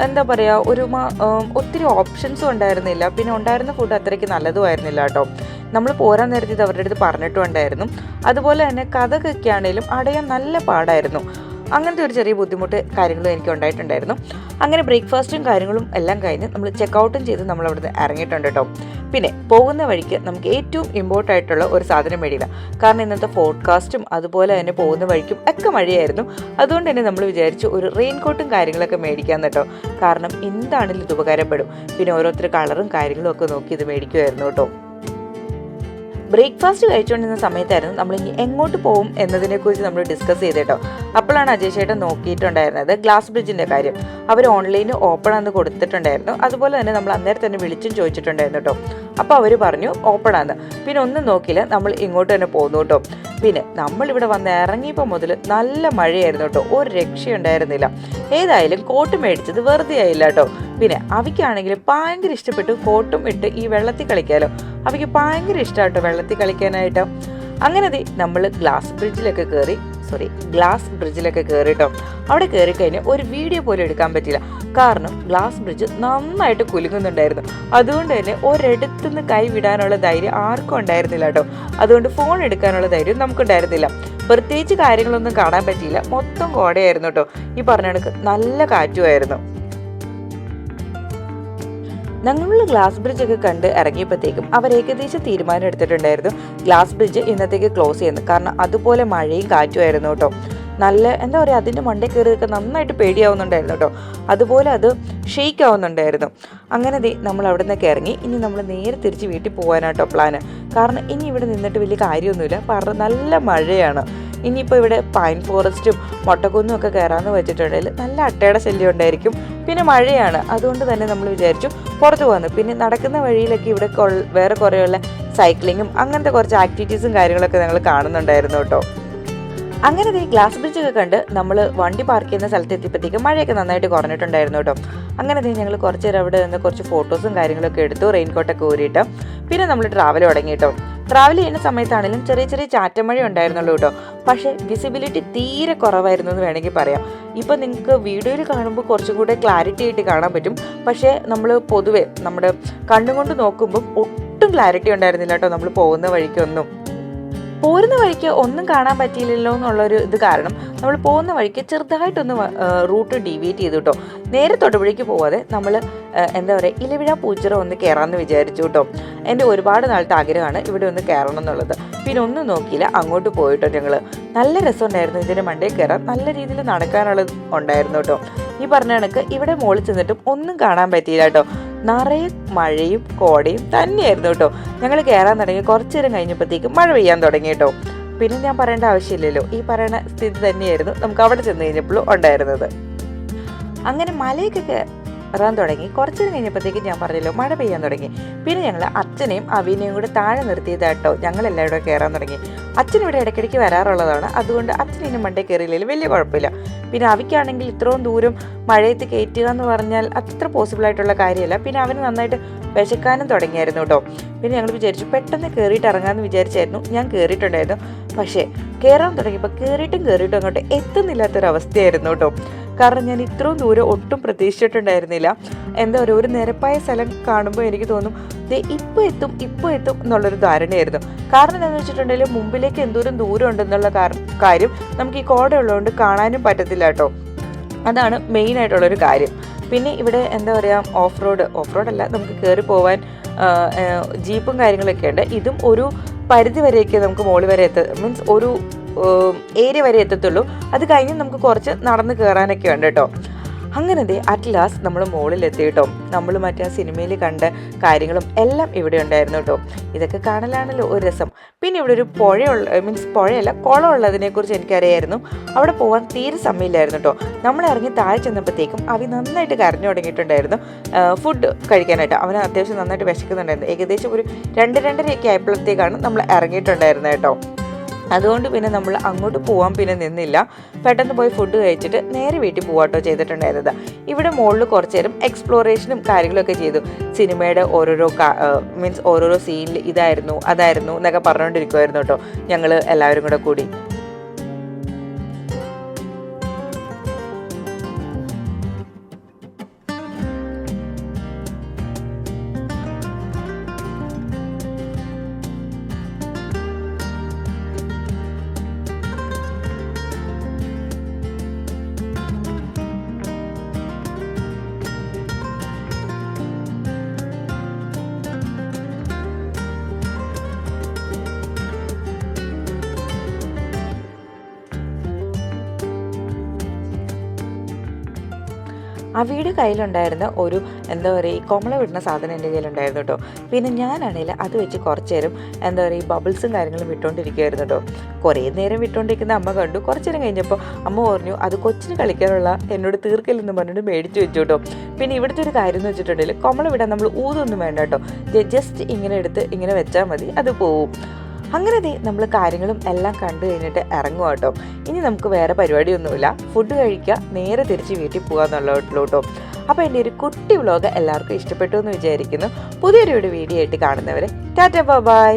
എന്താ പറയുക, ഒത്തിരി ഓപ്ഷൻസും ഉണ്ടായിരുന്നില്ല. പിന്നെ ഉണ്ടായിരുന്ന ഫുഡ് അത്രയ്ക്ക് നല്ലതുമായിരുന്നില്ല കേട്ടോ. നമ്മൾ പോരാൻ നേരത്തെ ഇത് അവരുടെ അടുത്ത് പറഞ്ഞിട്ടും ഉണ്ടായിരുന്നു. അതുപോലെ തന്നെ കഥകൊക്കെ ആണെങ്കിലും അടയാൻ നല്ല പാടായിരുന്നു. അങ്ങനത്തെ ഒരു ചെറിയ ബുദ്ധിമുട്ട് കാര്യങ്ങളും എനിക്ക് ഉണ്ടായിട്ടുണ്ടായിരുന്നു. അങ്ങനെ ബ്രേക്ക്ഫാസ്റ്റും കാര്യങ്ങളും എല്ലാം കഴിഞ്ഞ് നമ്മൾ ചെക്കൗട്ടും ചെയ്ത് നമ്മൾ അവിടുന്ന് ഇറങ്ങിയിട്ടുണ്ട് കേട്ടോ. പിന്നെ പോകുന്ന വഴിക്ക് നമുക്ക് ഏറ്റവും ഇമ്പോർട്ടൻ്റ് ആയിട്ടുള്ള ഒരു സാധനം മേടിയില്ല, കാരണം ഇന്നത്തെ പോഡ്കാസ്റ്റും അതുപോലെ തന്നെ പോകുന്ന വഴിക്കും ഒക്കെ മഴയായിരുന്നു. അതുകൊണ്ട് തന്നെ നമ്മൾ വിചാരിച്ചു ഒരു റെയിൻകോട്ടും കാര്യങ്ങളൊക്കെ മേടിക്കാമെന്ന് കേട്ടോ. കാരണം എന്താണെങ്കിലും ഇത് ഉപകാരപ്പെടും. പിന്നെ ഓരോരുത്തർ കളറും കാര്യങ്ങളും ഒക്കെ നോക്കി ഇത് മേടിക്കുമായിരുന്നു കേട്ടോ. ബ്രേക്ക്ഫാസ്റ്റ് കഴിച്ചുകൊണ്ടിരുന്ന സമയത്തായിരുന്നു നമ്മൾ ഇനി എങ്ങോട്ട് പോകും എന്നതിനെക്കുറിച്ച് നമ്മൾ ഡിസ്കസ് ചെയ്തേട്ടോ. അപ്പോഴാണ് അജയ് ചേട്ടൻ നോക്കിയിട്ടുണ്ടായിരുന്നത് ഗ്ലാസ് ബ്രിഡ്ജിൻ്റെ കാര്യം. അവർ ഓൺലൈനിൽ ഓപ്പൺ ആണെന്ന് കൊടുത്തിട്ടുണ്ടായിരുന്നു. അതുപോലെ തന്നെ നമ്മൾ അന്നേരം തന്നെ വിളിച്ചും ചോദിച്ചിട്ടുണ്ടായിരുന്നു കേട്ടോ. അപ്പോൾ അവർ പറഞ്ഞു ഓപ്പൺ ആണ്. പിന്നെ ഒന്നും നോക്കിയില്ല, നമ്മൾ ഇങ്ങോട്ട് തന്നെ പോന്നു കേട്ടോ. പിന്നെ നമ്മളിവിടെ വന്ന് ഇറങ്ങിയപ്പോൾ മുതൽ നല്ല മഴയായിരുന്നു കേട്ടോ. ഒരു രക്ഷയുണ്ടായിരുന്നില്ല. ഏതായാലും കോട്ട് മേടിച്ചത് വെറുതെ ആയില്ല കേട്ടോ. പിന്നെ അവയ്ക്കാണെങ്കിൽ ഭയങ്കര ഇഷ്ടപ്പെട്ടു കോട്ടും ഇട്ട് ഈ വെള്ളത്തിൽ കളിക്കാമല്ലോ. അവയ്ക്ക് ഭയങ്കര ഇഷ്ടമാട്ടോ വെള്ളത്തിൽ കളിക്കാനായിട്ട്. അങ്ങനെ നമ്മൾ ഗ്ലാസ് ബ്രിഡ്ജിലൊക്കെ കയറിട്ടോ. അവിടെ കയറി കഴിഞ്ഞാൽ ഒരു വീഡിയോ പോലും എടുക്കാൻ പറ്റില്ല, കാരണം ഗ്ലാസ് ബ്രിഡ്ജ് നന്നായിട്ട് കുലുങ്ങുന്നുണ്ടായിരുന്നു. അതുകൊണ്ട് തന്നെ ഒരിടത്തുനിന്ന് കൈ വിടാനുള്ള ധൈര്യം ആർക്കും ഉണ്ടായിരുന്നില്ല കേട്ടോ. അതുകൊണ്ട് ഫോൺ എടുക്കാനുള്ള ധൈര്യം നമുക്കുണ്ടായിരുന്നില്ല. പ്രത്യേകിച്ച് കാര്യങ്ങളൊന്നും കാണാൻ പറ്റിയില്ല. മൊത്തം കോടയായിരുന്നു കേട്ടോ. ഈ പറഞ്ഞ കണക്ക് നല്ല കാറ്റുമായിരുന്നു. ഞങ്ങൾ ഗ്ലാസ് ബ്രിഡ്ജ് ഒക്കെ കണ്ട് ഇറങ്ങിയപ്പോഴത്തേക്കും അവർ ഏകദേശം തീരുമാനം എടുത്തിട്ടുണ്ടായിരുന്നു ഗ്ലാസ് ബ്രിഡ്ജ് ഇന്നത്തേക്ക് ക്ലോസ് ചെയ്യുന്നു, കാരണം അതുപോലെ മഴയും കാറ്റുമായിരുന്നു കേട്ടോ. നല്ല എന്താ പറയുക, അതിൻ്റെ മണ്ടേ കയറിയൊക്കെ നന്നായിട്ട് പേടിയാവുന്നുണ്ടായിരുന്നു കേട്ടോ. അതുപോലെ അത് ഷെയ്ക്ക് ആവുന്നുണ്ടായിരുന്നു. അങ്ങനെ നമ്മൾ അവിടെ നിന്നൊക്കെ ഇറങ്ങി. ഇനി നമ്മൾ നേരെ തിരിച്ച് വീട്ടിൽ പോകാനാട്ടോ പ്ലാന്, കാരണം ഇനി ഇവിടെ നിന്നിട്ട് വലിയ കാര്യമൊന്നുമില്ല, കാരണം നല്ല മഴയാണ്. ഇനിയിപ്പോൾ ഇവിടെ പൈൻ ഫോറസ്റ്റും മൊട്ടക്കുന്നും ഒക്കെ കയറാമെന്ന് വെച്ചിട്ടുണ്ടെങ്കിൽ നല്ല അട്ടയുടെ ശല്യം ഉണ്ടായിരിക്കും. പിന്നെ മഴയാണ്, അതുകൊണ്ട് തന്നെ നമ്മൾ വിചാരിച്ചു പുറത്ത് പോകുന്നു. പിന്നെ നടക്കുന്ന വഴിയിലൊക്കെ ഇവിടെ വേറെ കുറേയുള്ള സൈക്ലിങ്ങും അങ്ങനത്തെ കുറച്ച് ആക്ടിവിറ്റീസും കാര്യങ്ങളൊക്കെ ഞങ്ങൾ കാണുന്നുണ്ടായിരുന്നു കേട്ടോ. അങ്ങനെ ഗ്ലാസ് ബ്രിഡ്ജൊക്കെ കണ്ട് നമ്മൾ വണ്ടി പാർക്ക് ചെയ്യുന്ന സ്ഥലത്ത് എത്തിയപ്പോഴത്തേക്കും മഴയൊക്കെ നന്നായിട്ട് കുറഞ്ഞിട്ടുണ്ടായിരുന്നു കേട്ടോ. അങ്ങനെ ഞങ്ങൾ കുറച്ച് നേരം അവിടെ നിന്ന് കുറച്ച് ഫോട്ടോസും കാര്യങ്ങളൊക്കെ എടുത്തു, റെയിൻകോട്ടൊക്കെ ഊരിയിട്ട്. പിന്നെ നമ്മൾ ട്രാവൽ തുടങ്ങി കേട്ടോ. ട്രാവൽ ചെയ്യുന്ന സമയത്താണെങ്കിലും ചെറിയ ചെറിയ ചാറ്റമഴ ഉണ്ടായിരുന്നുള്ളൂ കേട്ടോ. പക്ഷേ വിസിബിലിറ്റി തീരെ കുറവായിരുന്നു എന്ന് വേണമെങ്കിൽ പറയാം. ഇപ്പം നിങ്ങൾക്ക് വീഡിയോയിൽ കാണുമ്പോൾ കുറച്ചും കൂടെ ക്ലാരിറ്റി ആയിട്ട് കാണാൻ പറ്റും. പക്ഷേ നമ്മൾ പൊതുവെ നമ്മുടെ കണ്ണുകൊണ്ട് നോക്കുമ്പം ഒട്ടും ക്ലാരിറ്റി ഉണ്ടായിരുന്നില്ല കേട്ടോ. നമ്മൾ പോകുന്ന പോരുന്ന വഴിക്ക് ഒന്നും കാണാൻ പറ്റിയില്ലല്ലോ എന്നുള്ളൊരു ഇത് കാരണം നമ്മൾ പോകുന്ന വഴിക്ക് ചെറുതായിട്ടൊന്ന് റൂട്ട് ഡീവിയേറ്റ് ചെയ്തു കേട്ടോ. നേരെ തൊടുപുഴയ്ക്ക് പോവാതെ നമ്മൾ എന്താ പറയുക, ഇലവിഴ പൂച്ചിറ ഒന്ന് കയറാമെന്ന് വിചാരിച്ചു കേട്ടോ. എൻ്റെ ഒരുപാട് നാളത്തെ ആഗ്രഹമാണ് ഇവിടെ ഒന്ന് കയറണം എന്നുള്ളത്. പിന്നെ ഒന്നും നോക്കിയില്ല, അങ്ങോട്ട് പോയിട്ടോ ഞങ്ങൾ. നല്ല രസമുണ്ടായിരുന്നു ഇതിൻ്റെ മണ്ടയിൽ കയറാൻ, നല്ല രീതിയിൽ നടക്കാനുള്ളത് ഉണ്ടായിരുന്നു കേട്ടോ. ഈ പറഞ്ഞ കണക്ക് ഇവിടെ മുകളിൽ ചെന്നിട്ടും ഒന്നും കാണാൻ പറ്റിയില്ല കേട്ടോ. നിറയെ മഴയും കോടയും തന്നെയായിരുന്നു കേട്ടോ. ഞങ്ങൾ കയറാൻ തുടങ്ങി കുറച്ചു നേരം കഴിഞ്ഞപ്പോഴത്തേക്കും മഴ പെയ്യാൻ തുടങ്ങി കേട്ടോ. പിന്നെ ഞാൻ പറയേണ്ട ആവശ്യമില്ലല്ലോ, ഈ പറയുന്ന സ്ഥിതി തന്നെയായിരുന്നു നമുക്ക് അവിടെ ചെന്ന് കഴിഞ്ഞപ്പോഴും ഉണ്ടായിരുന്നത്. അങ്ങനെ മലയൊക്കെ കയറാൻ തുടങ്ങി. കുറച്ചു നേരം കഴിഞ്ഞപ്പോഴത്തേക്കും ഞാൻ പറഞ്ഞല്ലോ മഴ പെയ്യാൻ തുടങ്ങി. പിന്നെ ഞങ്ങൾ അച്ഛനെയും അവിനെയും കൂടെ താഴെ നിർത്തിയതാട്ടോ ഞങ്ങളെല്ലാവരും കൂടെ കയറാൻ തുടങ്ങി. അച്ഛൻ ഇവിടെ ഇടയ്ക്കിടയ്ക്ക് വരാറുള്ളതാണ്, അതുകൊണ്ട് അച്ഛനും മണ്ടേ കയറിയില്ലെങ്കിൽ വലിയ കുഴപ്പമില്ല. പിന്നെ അവിക്കാണെങ്കിൽ ഇത്രയും ദൂരം മഴയത്ത് കയറ്റുക എന്ന് പറഞ്ഞാൽ അത്ര പോസിബിളായിട്ടുള്ള കാര്യമല്ല. പിന്നെ അവന് നന്നായിട്ട് വിശക്കാനും തുടങ്ങിയായിരുന്നു കേട്ടോ. പിന്നെ ഞങ്ങൾ വിചാരിച്ചു പെട്ടെന്ന് കയറിയിട്ട് ഇറങ്ങാമെന്ന് വിചാരിച്ചായിരുന്നു. ഞാൻ കയറിയിട്ടുണ്ടായിരുന്നു, പക്ഷേ കയറാൻ തുടങ്ങിയപ്പോൾ കയറിയിട്ടും അങ്ങോട്ട് എത്തുന്നില്ലാത്തൊരവസ്ഥയായിരുന്നു കേട്ടോ. കാരണം ഞാൻ ഇത്രയും ദൂരം ഒട്ടും പ്രതീക്ഷിച്ചിട്ടുണ്ടായിരുന്നില്ല. എന്താ പറയുക, ഒരു നിരപ്പായ സ്ഥലം കാണുമ്പോൾ എനിക്ക് തോന്നും ഇപ്പോൾ എത്തും എന്നുള്ളൊരു ധാരണയായിരുന്നു. കാരണം എന്താണെന്ന് വെച്ചിട്ടുണ്ടെങ്കിൽ മുമ്പിലേക്ക് എന്തോരം ദൂരം ഉണ്ടെന്നുള്ള കാര്യം നമുക്ക് ഈ കോട ഉള്ളതുകൊണ്ട് കാണാനും പറ്റത്തില്ല കേട്ടോ. അതാണ് മെയിനായിട്ടുള്ളൊരു കാര്യം. പിന്നെ ഇവിടെ എന്താ പറയുക, ഓഫ് റോഡല്ല, നമുക്ക് കയറി പോകാൻ ജീപ്പും കാര്യങ്ങളൊക്കെ ഉണ്ട്. ഇതും ഒരു പരിധി വരെയൊക്കെ നമുക്ക് മുകളിൽ വരെ മീൻസ് ഒരു ഏരിയ വരെ എത്തത്തുള്ളൂ. അത് കഴിഞ്ഞ് നമുക്ക് കുറച്ച് നടന്ന് കയറാനൊക്കെ ഉണ്ട് കേട്ടോ. അങ്ങനെ അറ്റ് ലാസ്റ്റ് നമ്മൾ മുകളിലെത്തി കേട്ടോ. നമ്മൾ മറ്റേ സിനിമയിൽ കണ്ട കാര്യങ്ങളും എല്ലാം ഇവിടെ ഉണ്ടായിരുന്നു കേട്ടോ. ഇതൊക്കെ കാണലാണല്ലോ ഒരു രസം. പിന്നെ ഇവിടെ ഒരു പുഴയല്ല കുളം ഉള്ളതിനെക്കുറിച്ച് എനിക്കറിയായിരുന്നു. അവിടെ പോകാൻ തീരെ സമയമില്ലായിരുന്നു കേട്ടോ. നമ്മൾ ഇറങ്ങി താഴെ ചെന്നപ്പോഴത്തേക്കും അവൻ നന്നായിട്ട് കരഞ്ഞു തുടങ്ങിയിട്ടുണ്ടായിരുന്നു ഫുഡ് കഴിക്കാനായിട്ട്. അവന് അത്യാവശ്യം നന്നായിട്ട് വിശക്കുന്നുണ്ടായിരുന്നു. ഏകദേശം ഒരു 2-2:30 ആയപ്പോഴത്തേക്കാണ് നമ്മൾ ഇറങ്ങിയിട്ടുണ്ടായിരുന്നത് കേട്ടോ. അതുകൊണ്ട് പിന്നെ നമ്മൾ അങ്ങോട്ട് പോകാൻ പിന്നെ നിന്നില്ല. പെട്ടെന്ന് പോയി ഫുഡ് കഴിച്ചിട്ട് നേരെ വീട്ടിൽ പോകാട്ടോ ചെയ്തിട്ടുണ്ടായിരുന്നത്. ഇവിടെ മുകളിൽ കുറച്ച് നേരം എക്സ്പ്ലോറേഷനും കാര്യങ്ങളൊക്കെ ചെയ്തു. സിനിമയുടെ ഓരോരോ സീനിൽ ഇതായിരുന്നു അതായിരുന്നു എന്നൊക്കെ പറഞ്ഞുകൊണ്ടിരിക്കുമായിരുന്നു കേട്ടോ ഞങ്ങൾ എല്ലാവരും കൂടെ കൂടി. അവിയുടെ കയ്യിലുണ്ടായിരുന്ന ഒരു എന്താ പറയുക, ഈ കൊമള വിടുന്ന സാധനം എൻ്റെ കയ്യിലുണ്ടായിരുന്നു കേട്ടോ. പിന്നെ ഞാനാണെങ്കിൽ അത് വെച്ച് കുറച്ച് നേരം എന്താ പറയുക, ഈ ബബിൾസും കാര്യങ്ങളും വിട്ടുകൊണ്ടിരിക്കുമായിരുന്നു കേട്ടോ. കുറേ നേരം വിട്ടുകൊണ്ടിരിക്കുന്ന അമ്മ കണ്ടു. കുറച്ച് നേരം കഴിഞ്ഞപ്പോൾ അമ്മ പറഞ്ഞു അത് കൊച്ചിന് കളിക്കാനുള്ള എന്നോട് തീർക്കലെന്ന് പറഞ്ഞിട്ട് മേടിച്ച് വെച്ചു കേട്ടോ. പിന്നെ ഇവിടുത്തെ ഒരു കാര്യം എന്ന് വെച്ചിട്ടുണ്ടെങ്കിൽ കൊമള വിടാൻ നമ്മൾ ഊതൊന്നും വേണ്ട കേട്ടോ. ജസ്റ്റ് ഇങ്ങനെ എടുത്ത് ഇങ്ങനെ വെച്ചാൽ മതി, അത് പോവും. അങ്ങനെ നമ്മൾ കാര്യങ്ങളും എല്ലാം കണ്ടു കഴിഞ്ഞിട്ട് ഇറങ്ങുക കേട്ടോ. ഇനി നമുക്ക് വേറെ പരിപാടിയൊന്നുമില്ല, ഫുഡ് കഴിക്കുക, നേരെ തിരിച്ച് വീട്ടിൽ പോകാമെന്നുള്ളൂ കേട്ടോ. അപ്പോൾ എൻ്റെ ഒരു കുട്ടി വ്ലോഗ് എല്ലാവർക്കും ഇഷ്ടപ്പെട്ടു എന്ന് വിചാരിക്കുന്നു. പുതിയൊരു വീഡിയോ ആയിട്ട് കാണുന്നവരെ ടാറ്റ ബൈ.